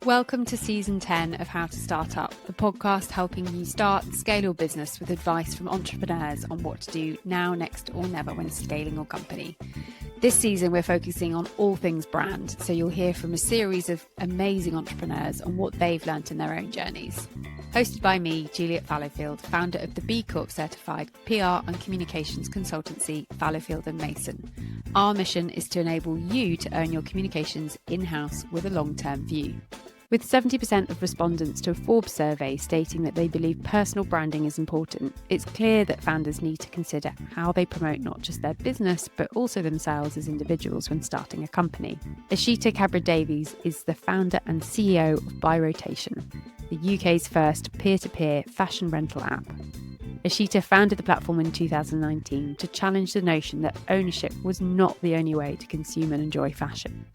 Welcome to Season 10 of How to Start Up, the podcast helping you start and scale your business with advice from entrepreneurs on what to do now, next, or never when scaling your company. This season, we're focusing on all things brand, so you'll hear from a series of amazing entrepreneurs on what they've learnt in their own journeys. Hosted by me, Juliet Fallowfield, founder of the B Corp Certified PR and communications consultancy, Fallowfield & Mason. Our mission is to enable you to own your communications in-house with a long-term view. With 70% of respondents to a Forbes survey stating that they believe personal branding is important, it's clear that founders need to consider how they promote not just their business, but also themselves as individuals when starting a company. Eshita Kabra-Davies is the founder and CEO of By Rotation, the UK's first peer-to-peer fashion rental app. Eshita founded the platform in 2019 to challenge the notion that ownership was not the only way to consume and enjoy fashion.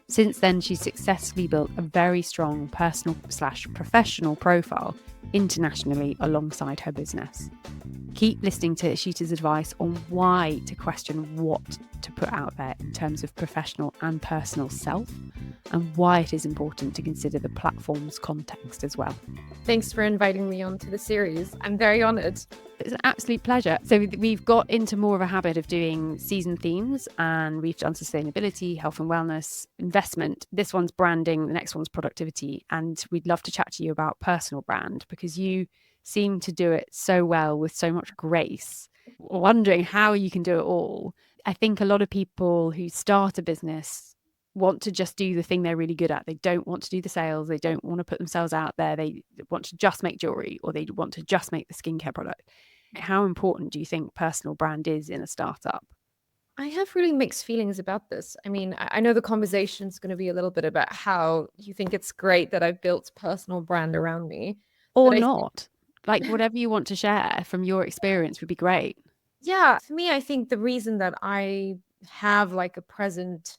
Since then, she's successfully built a very strong personal/professional profile internationally alongside her business. Keep listening to Eshita's advice on why to question what to put out there in terms of professional and personal self, and why it is important to consider the platform's context as well. Thanks for inviting me onto the series. I'm very honoured. It's an absolute pleasure. So we've got into more of a habit of doing season themes, and we've done sustainability, health and wellness, investment. This one's branding, the next one's productivity. And we'd love to chat to you about personal brand because you seem to do it so well with so much grace. Wondering how you can do it all. I think a lot of people who start a business want to just do the thing they're really good at. They don't want to do the sales. They don't want to put themselves out there. They want to just make jewelry, or they want to just make the skincare product. How important do you think personal brand is in a startup? I have really mixed feelings about this. I mean, I know the conversation is going to be a little bit about how you think it's great that I've built personal brand around me. Or not. Like whatever you want to share from your experience would be great. Yeah, for me, I think the reason that I have like a present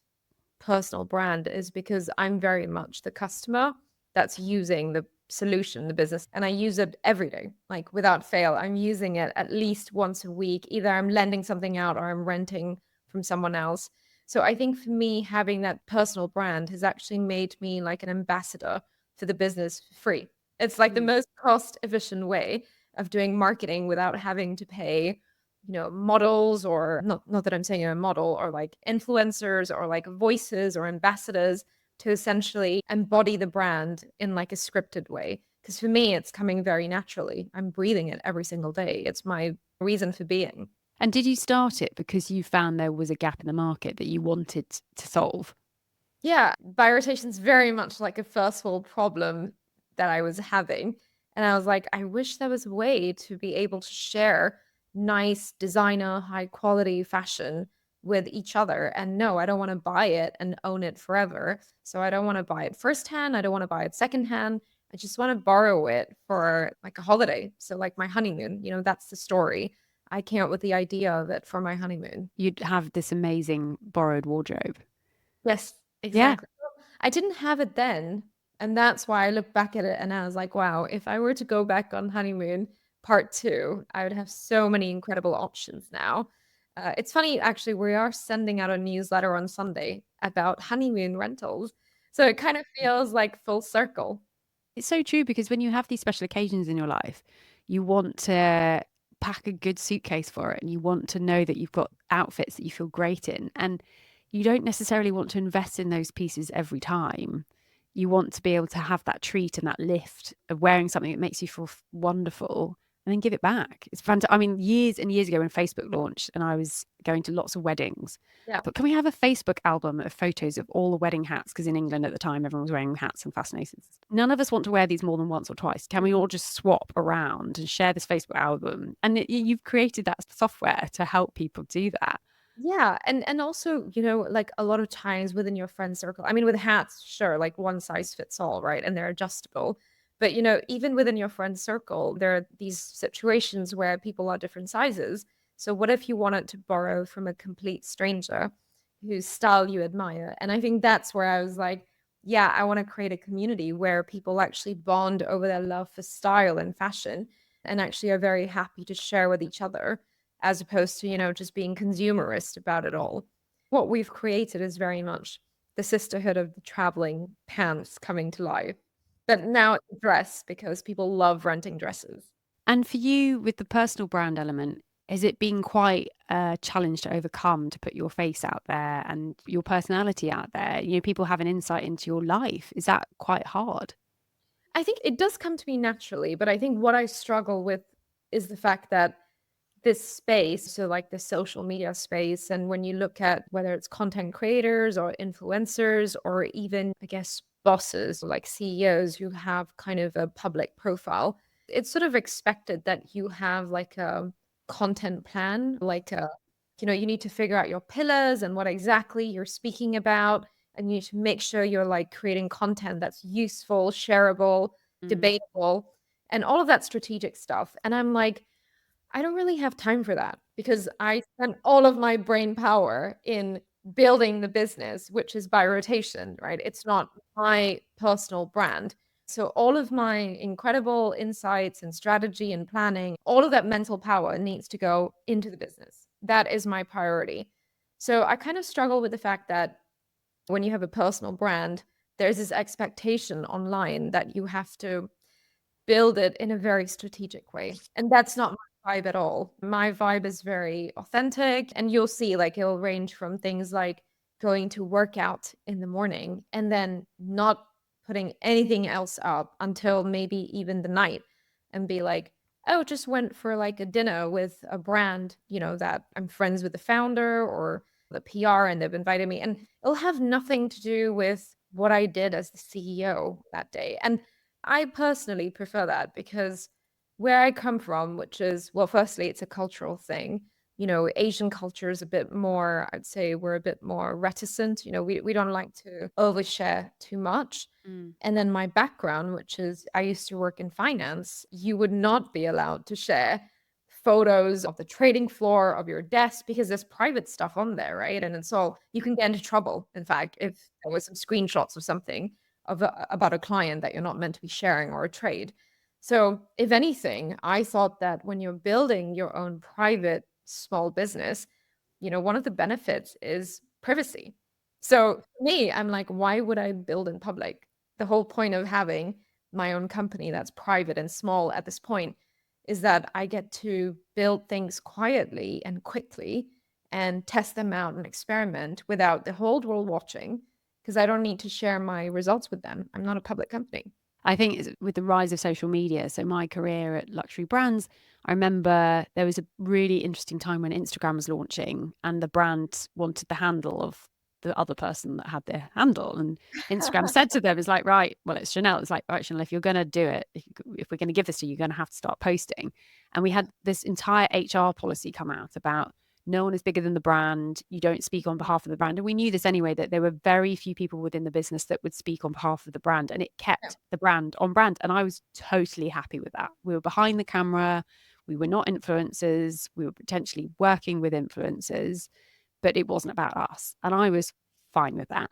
personal brand is because I'm very much the customer that's using the solution, the business, and I use it every day, like without fail. I'm using it at least once a week. Either I'm lending something out or I'm renting from someone else. So I think for me, having that personal brand has actually made me like an ambassador for the business for free. It's like the most cost efficient way of doing marketing without having to pay models, or not that I'm saying you're a model, or like influencers or like voices or ambassadors to essentially embody the brand in like a scripted way. Because for me, it's coming very naturally. I'm breathing it every single day. It's my reason for being. And did you start it because you found there was a gap in the market that you wanted to solve? Yeah, By Rotation is very much like a first world problem that I was having. And I was like, I wish there was a way to be able to share nice designer, high quality fashion with each other. And no, I don't want to buy it and own it forever. So I don't want to buy it firsthand. I don't want to buy it secondhand. I just want to borrow it for like a holiday. So like my honeymoon, that's the story. I came up with the idea of it for my honeymoon. You'd have this amazing borrowed wardrobe. Yes, exactly. Yeah. I didn't have it then. And that's why I look back at it and I was like, wow, if I were to go back on honeymoon part 2, I would have so many incredible options now. It's funny, actually, we are sending out a newsletter on Sunday about honeymoon rentals. So it kind of feels like full circle. It's so true, because when you have these special occasions in your life, you want to pack a good suitcase for it, and you want to know that you've got outfits that you feel great in. And you don't necessarily want to invest in those pieces every time. You want to be able to have that treat and that lift of wearing something that makes you feel wonderful, and then give it back. It's fantastic. I mean, years and years ago when Facebook launched and I was going to lots of weddings, I thought, can we have a Facebook album of photos of all the wedding hats? Because in England at the time, everyone was wearing hats and fascinations. None of us want to wear these more than once or twice. Can we all just swap around and share this Facebook album? And you've created that software to help people do that. Yeah. And also, like a lot of times within your friend circle, I mean, with hats, sure, like one size fits all, right? And they're adjustable. But, even within your friend circle, there are these situations where people are different sizes. So what if you wanted to borrow from a complete stranger whose style you admire? And I think that's where I was like, yeah, I want to create a community where people actually bond over their love for style and fashion and actually are very happy to share with each other, as opposed to, just being consumerist about it all. What we've created is very much the sisterhood of the traveling pants coming to life. But now it's a dress because people love renting dresses. And for you, with the personal brand element, has it been quite a challenge to overcome to put your face out there and your personality out there? You know, people have an insight into your life. Is that quite hard? I think it does come to me naturally, but I think what I struggle with is the fact that this space, so like the social media space, and when you look at whether it's content creators or influencers or even, I guess, bosses like CEOs who have kind of a public profile, it's sort of expected that you have like a content plan, like a, you need to figure out your pillars and what exactly you're speaking about. And you need to make sure you're like creating content that's useful, shareable, Mm, debatable, and all of that strategic stuff. And I'm like, I don't really have time for that because I spent all of my brain power in building the business, which is by rotation, right? It's not my personal brand. So all of my incredible insights and strategy and planning, all of that mental power needs to go into the business. That is my priority. So I kind of struggle with the fact that when you have a personal brand, there's this expectation online that you have to build it in a very strategic way. And that's not my vibe at all. My vibe is very authentic. And you'll see, like, it'll range from things like going to work out in the morning and then not putting anything else up until maybe even the night and be like, oh, just went for like a dinner with a brand, that I'm friends with the founder or the PR and they've invited me. And it'll have nothing to do with what I did as the CEO that day. And I personally prefer that because where I come from, which is, well, firstly, it's a cultural thing. Asian culture is a bit more, I'd say we're a bit more reticent. We don't like to overshare too much. mm. And then my background, which is I used to work in finance, you would not be allowed to share photos of the trading floor of your desk because there's private stuff on there, right? And it's all, you can get into trouble, in fact, if there was some screenshots of something about a client that you're not meant to be sharing or a trade. So, if anything, I thought that when you're building your own private small business, one of the benefits is privacy. So, for me, I'm like, why would I build in public? The whole point of having my own company that's private and small at this point is that I get to build things quietly and quickly and test them out and experiment without the whole world watching because I don't need to share my results with them. I'm not a public company. I think with the rise of social media, so my career at luxury brands, I remember there was a really interesting time when Instagram was launching and the brand wanted the handle of the other person that had their handle. And Instagram said to them, it's like, right, well, it's Chanel. It's like, right, Chanel, if you're going to do it, if we're going to give this to you, you're going to have to start posting. And we had this entire HR policy come out about no one is bigger than the brand. You don't speak on behalf of the brand. And we knew this anyway, that there were very few people within the business that would speak on behalf of the brand. And it Yeah. kept the brand on brand. And I was totally happy with that. We were behind the camera. We were not influencers. We were potentially working with influencers, but it wasn't about us. And I was fine with that.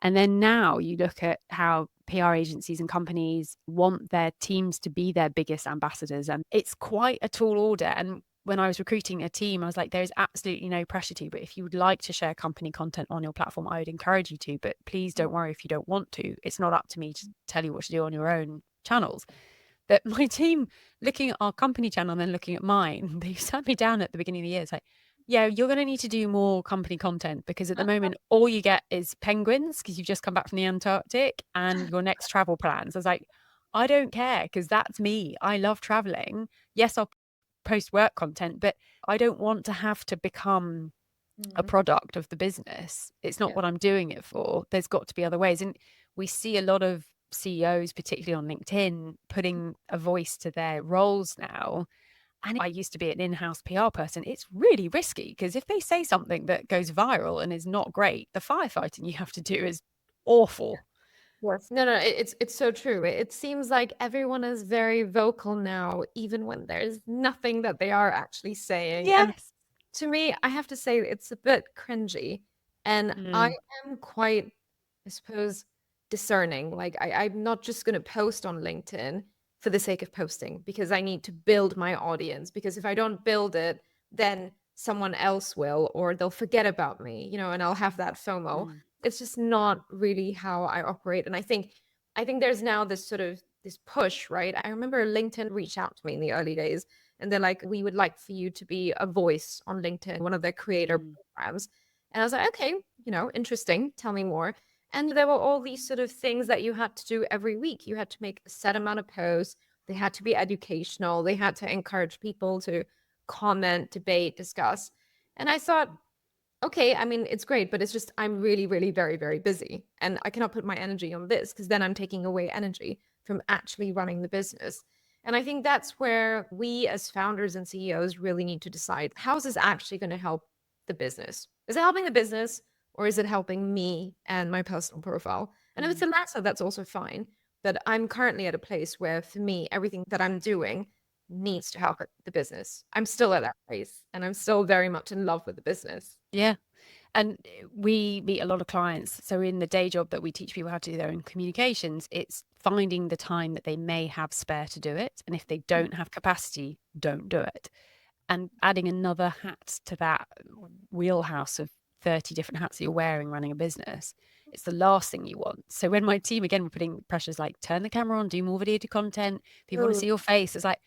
And then now you look at how PR agencies and companies want their teams to be their biggest ambassadors. And it's quite a tall order. And when I was recruiting a team, I was like, there's absolutely no pressure to, but if you would like to share company content on your platform, I would encourage you to, but please don't worry if you don't want to. It's not up to me to tell you what to do on your own channels. But my team, looking at our company channel and then looking at mine, they sat me down at the beginning of the year. It's like, yeah, you're going to need to do more company content because at the moment, all you get is penguins because you've just come back from the Antarctic and your next travel plans. I was like, I don't care because that's me. I love traveling. Yes, I'll post work content, but I don't want to have to become a product of the business. It's not Yeah. what I'm doing it for. There's got to be other ways. And we see a lot of CEOs, particularly on LinkedIn, putting a voice to their roles now. And I used to be an in-house PR person. It's really risky because if they say something that goes viral and is not great, the firefighting you have to do is awful. Yes. No, no, it's so true. It seems like everyone is very vocal now, even when there's nothing that they are actually saying. And Yes. to me, I have to say it's a bit cringy. And I Mm, am quite, I suppose, discerning. Like I'm not just going to post on LinkedIn for the sake of posting because I need to build my audience. Because if I don't build it, then someone else will, or they'll forget about me, and I'll have that FOMO. mm. It's just not really how I operate. And I think there's now this sort of this push, right? I remember LinkedIn reached out to me in the early days and they're like, we would like for you to be a voice on LinkedIn, one of their creator programs. And I was like, okay, interesting. Tell me more. And there were all these sort of things that you had to do every week. You had to make a set amount of posts. They had to be educational. They had to encourage people to comment, debate, discuss. And I thought, okay, I mean, it's great, but it's just I'm really, really very, very busy. And I cannot put my energy on this because then I'm taking away energy from actually running the business. And I think that's where we as founders and CEOs really need to decide, how is this actually going to help the business? Is it helping the business or is it helping me and my personal profile? And if it's the latter, that's also fine. But I'm currently at a place where for me, everything that I'm doing needs to help the business. I'm still at that place and I'm still very much in love with the business. Yeah. And we meet a lot of clients. So in the day job that we teach people how to do their own communications, it's finding the time that they may have spare to do it. And if they don't have capacity, don't do it. And adding another hat to that wheelhouse of 30 different hats that you're wearing running a business, it's the last thing you want. So when my team, again, were putting pressures like turn the camera on, do more video content, people want to see your face. It's like,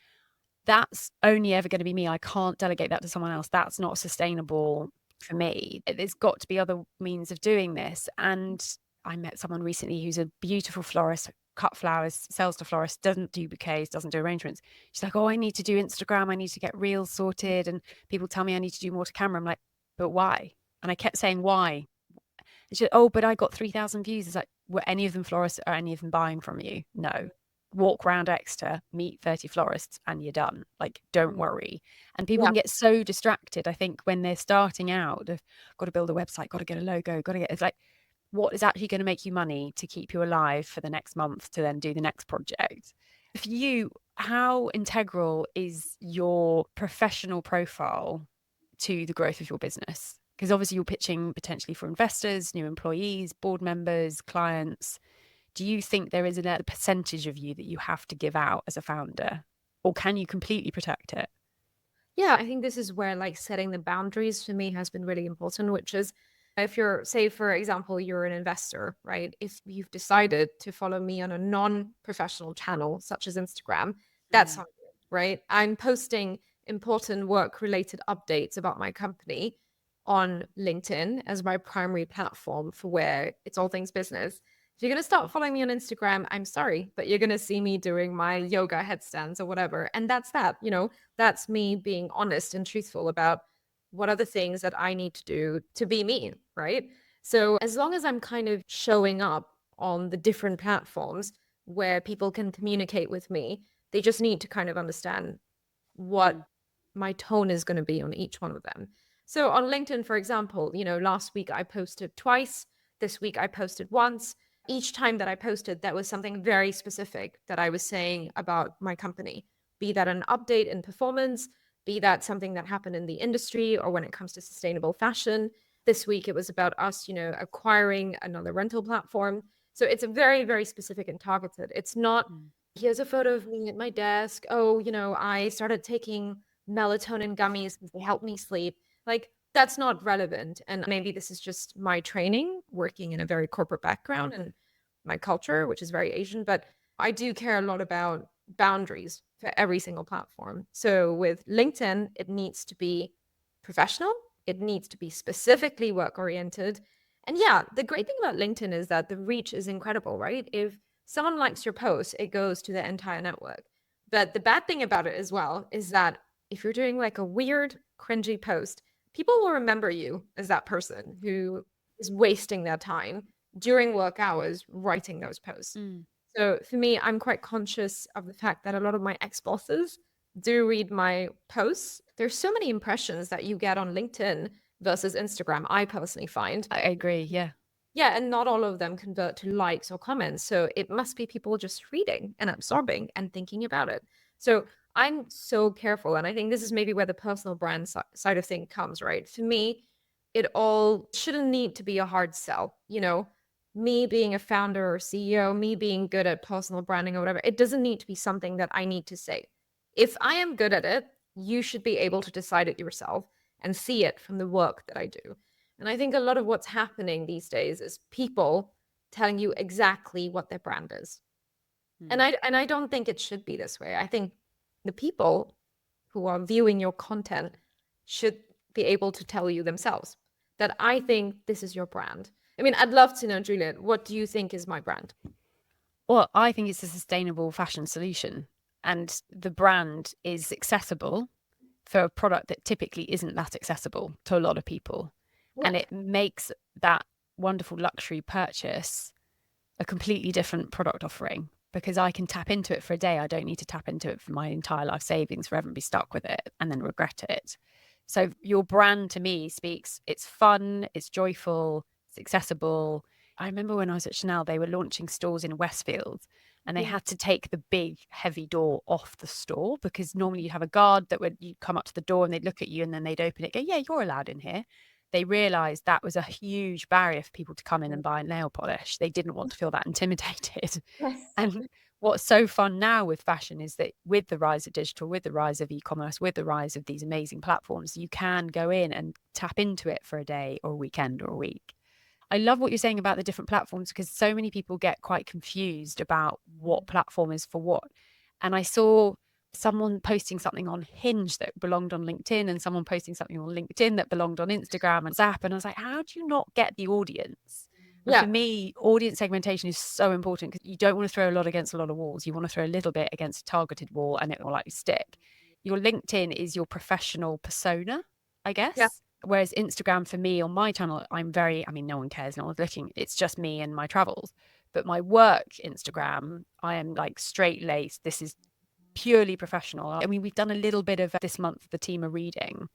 that's only ever going to be me. I can't delegate that to someone else. That's not sustainable for me. There's got to be other means of doing this. And I met someone recently who's a beautiful florist, cut flowers, sells to florists, doesn't do bouquets, doesn't do arrangements. She's like, oh, I need to do Instagram. I need to get reels sorted. And people tell me I need to do more to camera. I'm like, but why? And I kept saying, why? And she said, oh, but I got 3,000 views. It's like, were any of them florists? Are any of them buying from you? No. Walk around Exeter, meet 30 florists, and you're done. Like, don't worry. And people can get so distracted, I think, when they're starting out of got to build a website, got to get a logo, got to get, it's like, what is actually going to make you money to keep you alive for the next month to then do the next project? For you, how integral is your professional profile to the growth of your business? Because obviously you're pitching potentially for investors, new employees, board members, clients. Do you think there is a percentage of you that you have to give out as a founder, or can you completely protect it? Yeah, I think this is where like setting the boundaries for me has been really important, which is if you're, say, for example, you're an investor, right? If you've decided to follow me on a non-professional channel, such as Instagram, that's on you, right? I'm posting important work-related updates about my company on LinkedIn as my primary platform for where it's all things business. If you're going to start following me on Instagram, I'm sorry, but you're going to see me doing my yoga headstands or whatever. And that's that, that's me being honest and truthful about what are the things that I need to do to be me, right? So as long as I'm kind of showing up on the different platforms where people can communicate with me, they just need to kind of understand what my tone is going to be on each one of them. So on LinkedIn, for example, last week I posted twice. This week I posted once. Each time that I posted, that was something very specific that I was saying about my company, be that an update in performance, be that something that happened in the industry or when it comes to sustainable fashion. This week, it was about us, acquiring another rental platform. So it's a very, very specific and targeted. It's not, here's a photo of me at my desk. Oh, I started taking melatonin gummies because they help me sleep. Like, that's not relevant. And maybe this is just my training, working in a very corporate background and my culture, which is very Asian, but I do care a lot about boundaries for every single platform. So with LinkedIn, it needs to be professional. It needs to be specifically work-oriented. And yeah, the great thing about LinkedIn is that the reach is incredible, right? If someone likes your post, it goes to the entire network. But the bad thing about it as well is that if you're doing like a weird, cringy post, people will remember you as that person who is wasting their time during work hours writing those posts. So for me, I'm quite conscious of the fact that a lot of my ex-bosses do read my posts. There's so many impressions that you get on LinkedIn versus Instagram, I personally find. I agree, yeah. Yeah, and not all of them convert to likes or comments. So it must be people just reading and absorbing and thinking about it. So I'm so careful. And I think this is maybe where the personal brand side of thing comes, right? For me, it all shouldn't need to be a hard sell. Me being a founder or CEO, me being good at personal branding or whatever, it doesn't need to be something that I need to say. If I am good at it, you should be able to decide it yourself and see it from the work that I do. And I think a lot of what's happening these days is people telling you exactly what their brand is. And I don't think it should be this way. I think the people who are viewing your content should be able to tell you themselves that I think this is your brand. I mean, I'd love to know, Juliet, what do you think is my brand? Well, I think it's a sustainable fashion solution, and the brand is accessible for a product that typically isn't that accessible to a lot of people. Yeah. And it makes that wonderful luxury purchase a completely different product offering, because I can tap into it for a day. I don't need to tap into it for my entire life savings forever and be stuck with it and then regret it. So your brand to me speaks, it's fun, it's joyful, it's accessible. I remember when I was at Chanel, they were launching stores in Westfield, and they had to take the big heavy door off the store, because normally you'd have a guard that would, you'd come up to the door and they'd look at you and then they'd open it, go, yeah, you're allowed in here. They realized that was a huge barrier for people to come in and buy nail polish. They didn't want to feel that intimidated. Yes. And what's so fun now with fashion is that with the rise of digital, with the rise of e-commerce, with the rise of these amazing platforms, you can go in and tap into it for a day or a weekend or a week. I love what you're saying about the different platforms, because so many people get quite confused about what platform is for what. And I saw someone posting something on Hinge that belonged on LinkedIn, and someone posting something on LinkedIn that belonged on Instagram and Zap. And I was like, how do you not get the audience? And Yeah. for me, audience segmentation is so important, because you don't want to throw a lot against a lot of walls. You want to throw a little bit against a targeted wall and it will likely stick. Your LinkedIn is your professional persona, I guess. Yeah. Whereas Instagram for me on my channel, I mean, no one cares, no one's looking. It's just me and my travels. But my work Instagram, I am like straight laced. This is purely professional. I mean, we've done a little bit of this month, the team are reading,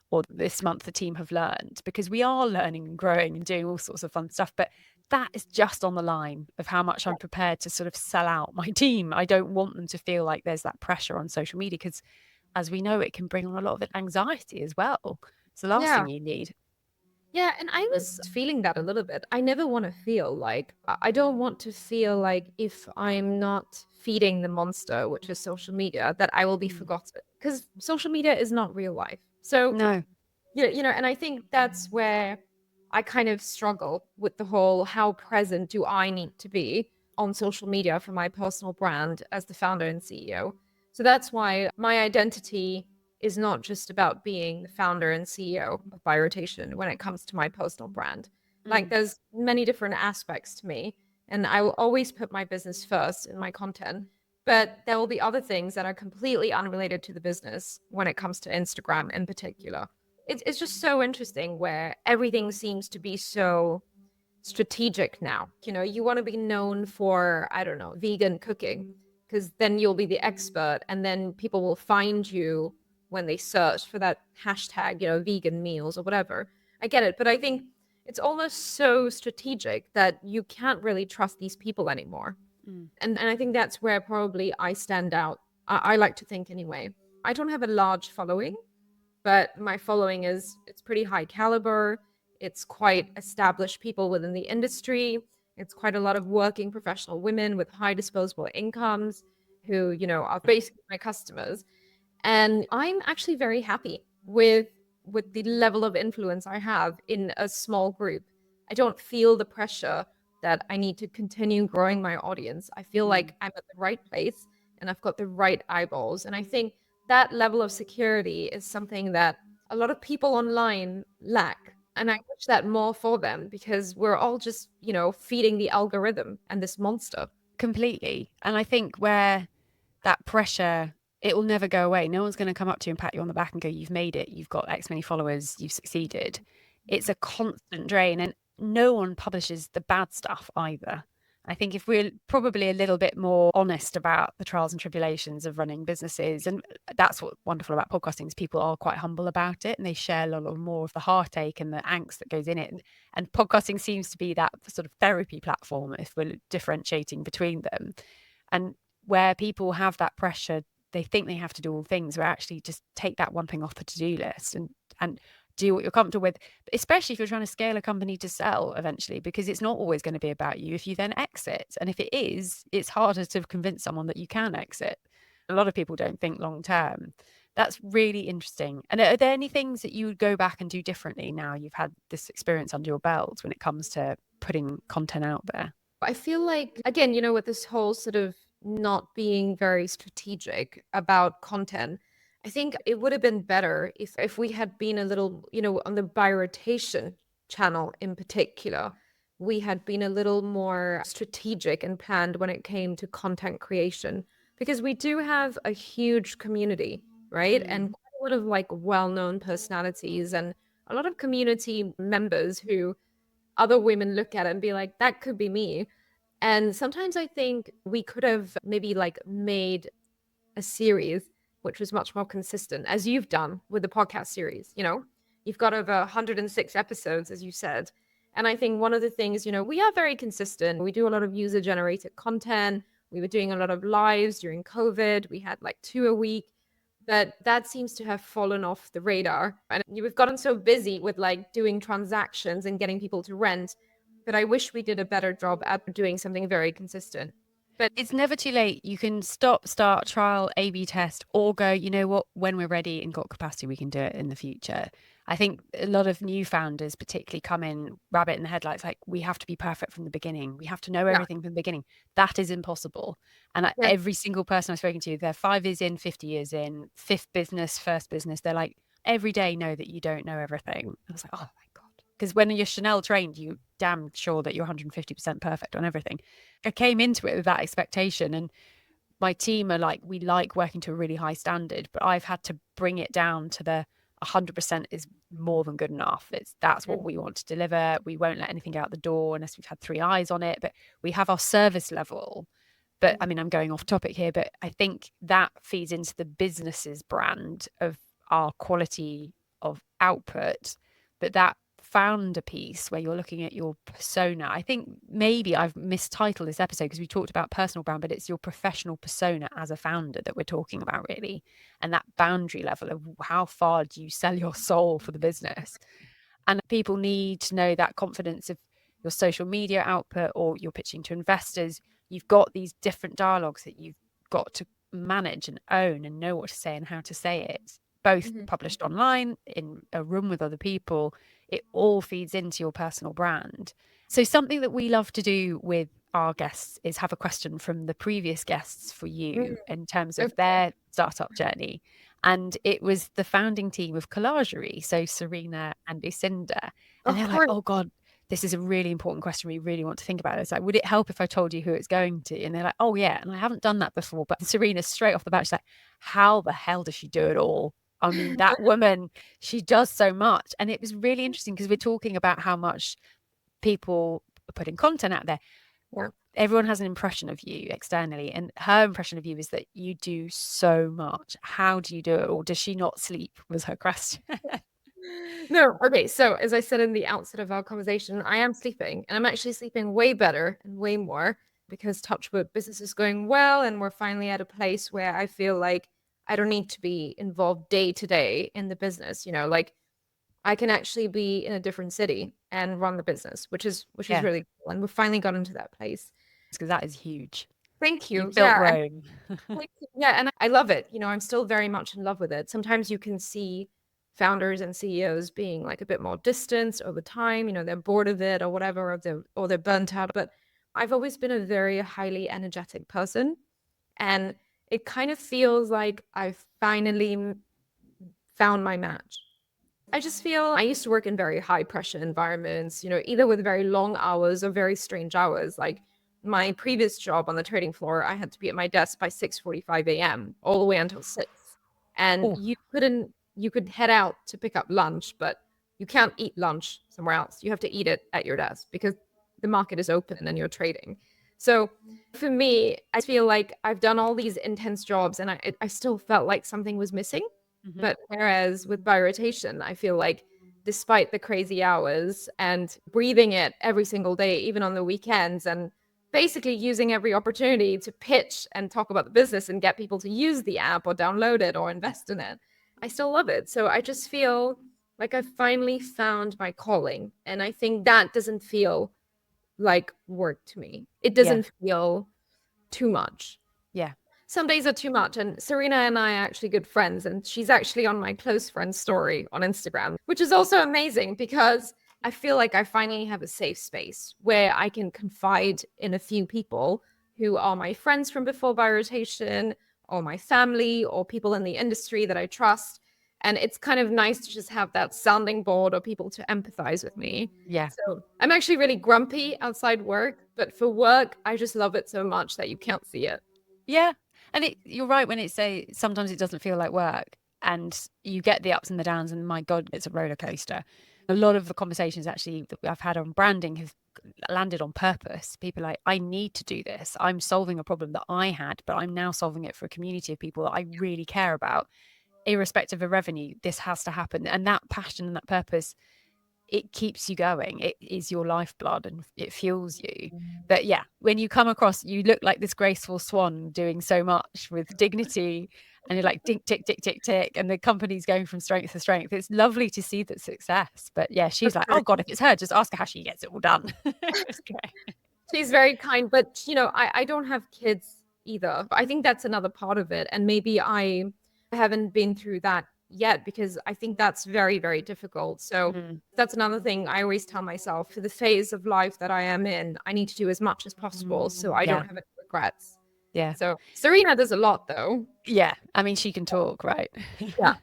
or this month, the team have learned, because we are learning and growing and doing all sorts of fun stuff. But that is just on the line of how much I'm prepared to sort of sell out my team. I don't want them to feel like there's that pressure on social media, because as we know, it can bring on a lot of anxiety as well. It's the last Yeah. thing you need. Yeah, and I was feeling that a little bit. I never want to feel like, I don't want to feel like if I'm not feeding the monster, which is social media, that I will be forgotten. Because social media is not real life. So, No. and I think that's where I kind of struggle with the whole, how present do I need to be on social media for my personal brand as the founder and CEO. So that's why my identity is not just about being the founder and CEO of By Rotation when it comes to my personal brand. Like there's many different aspects to me, and I will always put my business first in my content. But there will be other things that are completely unrelated to the business when it comes to Instagram in particular. It's just so interesting where everything seems to be so strategic now. You want to be known for, I don't know, vegan cooking, because then you'll be the expert, and then people will find you when they search for that hashtag, vegan meals or whatever. I get it, but I think it's almost so strategic that you can't really trust these people anymore. And I think that's where probably I stand out. I like to think anyway. I don't have a large following, but my following it's pretty high caliber. It's quite established people within the industry. It's quite a lot of working professional women with high disposable incomes who, are basically my customers. And I'm actually very happy with the level of influence I have in a small group. I don't feel the pressure that I need to continue growing my audience. I feel like I'm at the right place and I've got the right eyeballs. And I think that level of security is something that a lot of people online lack. And I wish that more for them, because we're all just, feeding the algorithm and this monster. Completely. And I think where that pressure, it will never go away. No one's going to come up to you and pat you on the back and go, you've made it, you've got X many followers, you've succeeded. It's a constant drain, and no one publishes the bad stuff either. I think if we're probably a little bit more honest about the trials and tribulations of running businesses, and that's what's wonderful about podcasting, is people are quite humble about it and they share a lot more of the heartache and the angst that goes in it. And podcasting seems to be that sort of therapy platform if we're differentiating between them. And where people have that pressure, they think they have to do all things, where actually just take that one thing off the to-do list and do what you're comfortable with, especially if you're trying to scale a company to sell eventually, because it's not always going to be about you if you then exit. And if it is, it's harder to convince someone that you can exit. A lot of people don't think long term. That's really interesting. And are there any things that you would go back and do differently now you've had this experience under your belt when it comes to putting content out there? I feel like, again, with this whole sort of not being very strategic about content, I think it would have been better if we had been a little, on the by rotation channel in particular, we had been a little more strategic and planned when it came to content creation, because we do have a huge community, right? And quite a lot of like well-known personalities and a lot of community members who other women look at it and be like, that could be me. And sometimes I think we could have maybe like made a series which was much more consistent, as you've done with the podcast series. You've got over 106 episodes, as you said. And I think one of the things, we are very consistent. We do a lot of user generated content. We were doing a lot of lives during COVID. We had like 2 a week. But that seems to have fallen off the radar. And we've gotten so busy with like doing transactions and getting people to rent that I wish we did a better job at doing something very consistent. But it's never too late. You can stop, start, trial, A/B test, or go, you know what, when we're ready and got capacity, we can do it in the future. I think a lot of new founders particularly come in rabbit in the headlights, like we have to be perfect from the beginning. We have to know everything from the beginning. That is impossible. And every single person I've spoken to, they're 5 years in, 50 years in, fifth business, first business. They're like, every day know that you don't know everything. I was like, oh my God. Because when you're Chanel trained, you're damn sure that you're 150% perfect on everything. I came into it with that expectation, and my team are like, we like working to a really high standard, but I've had to bring it down to the 100% is more than good enough. That's what we want to deliver. We won't let anything out the door unless we've had 3 eyes on it, but we have our service level. But I mean, I'm going off topic here, but I think that feeds into the business's brand of our quality of output. But that founder piece where you're looking at your persona, I think maybe I've mistitled this episode because we talked about personal brand, but it's your professional persona as a founder that we're talking about, really. And that boundary level of how far do you sell your soul for the business? And people need to know that confidence of your social media output, or you're pitching to investors. You've got these different dialogues that you've got to manage and own and know what to say and how to say it, both published online, in a room with other people. It all feeds into your personal brand. So something that we love to do with our guests is have a question from the previous guests for you in terms of their startup journey. And it was the founding team of Collagery, so Serena and Lucinda. And they're like, oh God, this is a really important question. We really want to think about it. It's like, would it help if I told you who it's going to? And they're like, oh yeah. And I haven't done that before. But Serena, straight off the bat, she's like, how the hell does she do it all? I mean, that woman, she does so much. And it was really interesting because we're talking about how much people are putting content out there. Everyone has an impression of you externally, and her impression of you is that you do so much. How do you do it? Or does she not sleep, was her question. No, okay. So as I said in the outset of our conversation, I am sleeping, and I'm actually sleeping way better and way more because touch wood, business is going well, and we're finally at a place where I feel like I don't need to be involved day to day in the business. Like I can actually be in a different city and run the business, which is really cool. And we've finally gotten to that place. Because that is huge. Thank you. You built Rome. Yeah, and I love it. I'm still very much in love with it. Sometimes you can see founders and CEOs being like a bit more distant over time. They're bored of it or whatever, or they're burnt out. But I've always been a very highly energetic person, and it kind of feels like I've finally found my match. I just feel I used to work in very high pressure environments, either with very long hours or very strange hours. Like my previous job on the trading floor, I had to be at my desk by 6:45 a.m. all the way until 6. And you could head out to pick up lunch, but you can't eat lunch somewhere else. You have to eat it at your desk because the market is open and you're trading. So for me, I feel like I've done all these intense jobs and I still felt like something was missing. But whereas with by rotation, I feel like despite the crazy hours and breathing it every single day, even on the weekends, and basically using every opportunity to pitch and talk about the business and get people to use the app or download it or invest in it, I still love it. So I just feel like I finally found my calling. And I think that doesn't feel like work to me. It doesn't feel too much. Yeah. Some days are too much. And Serena and I are actually good friends. And she's actually on my close friend story on Instagram, which is also amazing because I feel like I finally have a safe space where I can confide in a few people who are my friends from before by rotation, or my family, or people in the industry that I trust. And it's kind of nice to just have that sounding board or people to empathize with me. Yeah. So I'm actually really grumpy outside work, but for work, I just love it so much that you can't see it. Yeah. And you're right when it say sometimes it doesn't feel like work and you get the ups and the downs and my God, it's a roller coaster. A lot of the conversations actually that I've had on branding have landed on purpose. People are like, I need to do this. I'm solving a problem that I had, but I'm now solving it for a community of people that I really care about. Irrespective of revenue, this has to happen. And that passion and that purpose, it keeps you going. It is your lifeblood and it fuels you. But yeah, when you come across, you look like this graceful swan doing so much with dignity and you're like tick, tick, tick, tick, tick. And the company's going from strength to strength. It's lovely to see that success. But yeah, she's like, oh God, if it's her, just ask her how she gets it all done. It's great. She's very kind, but I don't have kids either. I think that's another part of it. And maybe I haven't been through that yet because I think that's very, very difficult. So that's another thing I always tell myself for the phase of life that I am in, I need to do as much as possible so I don't have any regrets. Yeah. So Serena does a lot though. Yeah. I mean, she can talk, right? Yeah.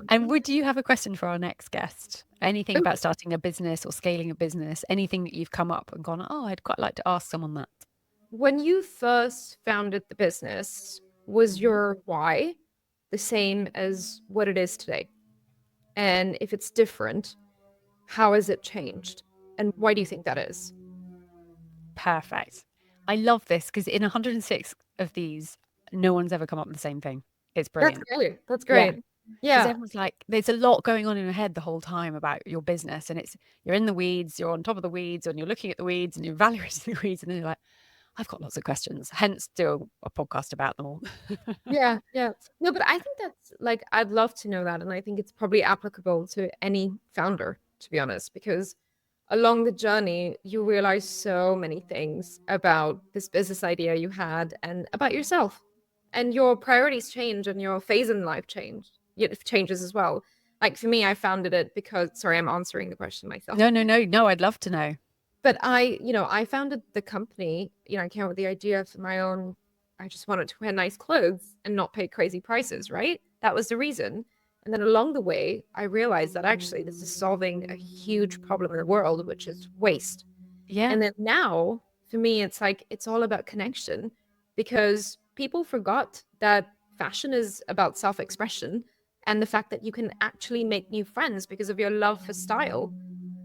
And would you have a question for our next guest? Anything about starting a business or scaling a business? Anything that you've come up and gone, oh, I'd quite like to ask someone that? When you first founded the business, was your why the same as what it is today? And if it's different, how has it changed? And why do you think that is? Perfect. I love this because in 106 of these, no one's ever come up with the same thing. It's brilliant. That's great. Yeah. Because everyone's like, there's a lot going on in your head the whole time about your business. And you're in the weeds, you're on top of the weeds, and you're looking at the weeds and you're evaluating the weeds. And then you're like, I've got lots of questions, hence do a podcast about them all. Yeah. No, but I think that's like, I'd love to know that. And I think it's probably applicable to any founder, to be honest, because along the journey, you realize so many things about this business idea you had and about yourself. And your priorities change and your phase in life it changes as well. Like for me, I founded it because, sorry, I'm answering the question myself. No, I'd love to know. But I founded the company, I came up with the idea for my own, I just wanted to wear nice clothes and not pay crazy prices, right? That was the reason. And then along the way, I realized that actually this is solving a huge problem in the world, which is waste. Yeah. And then now, for me, it's like, it's all about connection because people forgot that fashion is about self-expression and the fact that you can actually make new friends because of your love for style.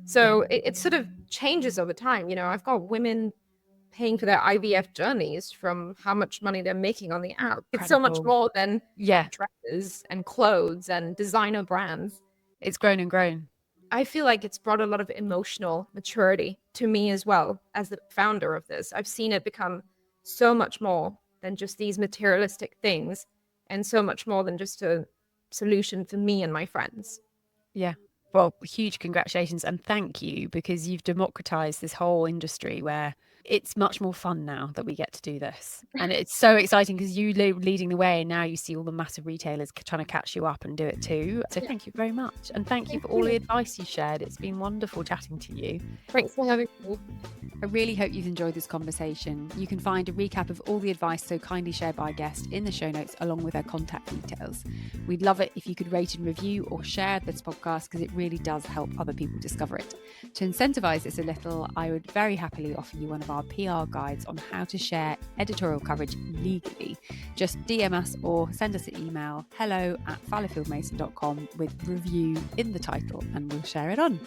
So it sort of changes over time. I've got women paying for their IVF journeys from how much money they're making on the app. It's so much more than dresses and clothes and designer brands. It's grown and grown. I feel like it's brought a lot of emotional maturity to me as well as the founder of this. I've seen it become so much more than just these materialistic things and so much more than just a solution for me and my friends. Yeah. Well, huge congratulations and thank you because you've democratized this whole industry where it's much more fun now that we get to do this. And it's so exciting because you leading the way and now you see all the massive retailers trying to catch you up and do it too. So thank you very much. And thank you for all the advice you shared. It's been wonderful chatting to you. Thanks for having me. I really hope you've enjoyed this conversation. You can find a recap of all the advice so kindly shared by our guest in the show notes along with their contact details. We'd love it if you could rate and review or share this podcast because it really does help other people discover it. To incentivize this a little, I would very happily offer you one of our PR guides on how to share editorial coverage legally. Just DM us or send us an email hello@fallowfieldmason.com with review in the title and we'll share it on.